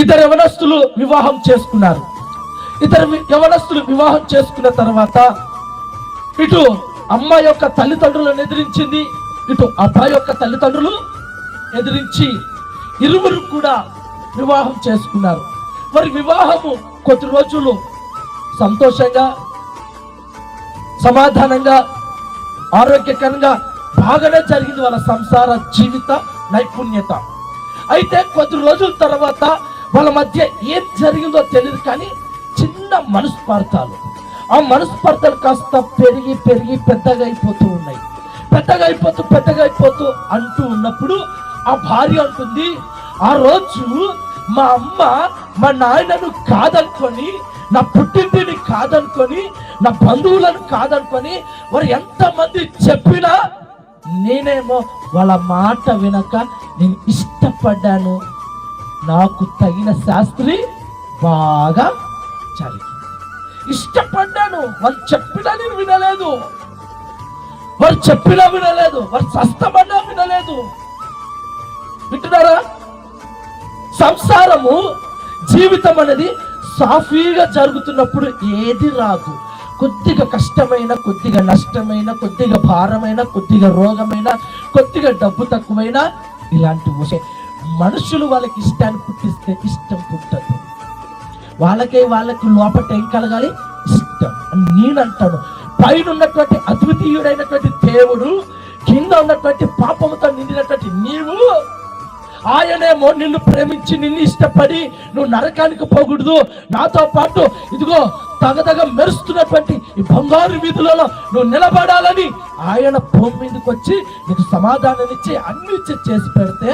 ఇద్దరు యవనస్తులు వివాహం చేసుకున్నారు. ఇద్దరు యవనస్తులు వివాహం చేసుకున్న తర్వాత ఇటు అమ్మ యొక్క తల్లిదండ్రులను ఎదిరించింది, ఇటు అబ్బాయి యొక్క తల్లిదండ్రులు ఎదిరించి ఇరువురు కూడా వివాహం చేసుకున్నారు. మరి వివాహము కొద్ది రోజులు సంతోషంగా, సమాధానంగా, ఆరోగ్యకరంగా బాగానే జరిగింది వాళ్ళ సంసార జీవిత నైపుణ్యత. అయితే కొద్ది రోజుల తర్వాత వాళ్ళ మధ్య ఏం జరిగిందో తెలియదు, కానీ చిన్న మనస్పార్థాలు, ఆ మనస్పార్థాలు కాస్త పెరిగి పెరిగి పెద్దగా అయిపోతూ అంటూ ఉన్నప్పుడు ఆ భార్య అంటుంది, ఆ రోజు మా అమ్మ మా నాయనను కాదనుకొని, నా పుట్టింటిని కాదనుకొని, నా బంధువులను కాదనుకొని వారు ఎంతమంది చెప్పినా నేనేమో వాళ్ళ మాట వినక నేను ఇష్టపడ్డాను. నాకు తగిన శాస్త్రి బాగా జరిగింది. ఇష్టపడ్డాను. వాళ్ళు చెప్పినా నేను వినలేదు, వారు చెప్పినా వినలేదు, వారు సస్తమన్నా వినలేదు. వింటున్నారా? సంసారము, జీవితం అనేది సాఫీగా జరుగుతున్నప్పుడు ఏది రాదు. కొద్దిగా కష్టమైన, కొద్దిగా నష్టమైన, కొద్దిగా భారమైన, కొద్దిగా రోగమైన, కొద్దిగా డబ్బు తక్కువైనా ఇలాంటి మనుషులు వాళ్ళకి ఇష్టాన్ని పుట్టిస్తే ఇష్టం పుట్టదు. వాళ్ళకి లోపల ఏం కలగాలి? ఇష్టం. నేనంటాను, పైన ఉన్నటువంటి అద్వితీయుడైనటువంటి దేవుడు, కింద ఉన్నటువంటి పాపముతో నిండినటువంటి నీవు, ఆయనేమో నిన్ను ప్రేమించి నిన్ను ఇష్టపడి నువ్వు నరకానికి పోకూడదు, నాతో పాటు ఇదిగో తగదగ మెరుస్తున్నటువంటి ఈ బంగారు వీధులలో నువ్వు నిలబడాలని ఆయన భూమి మీదకి వచ్చి నీకు సమాధానం ఇచ్చి అన్ని చేసి పెడితే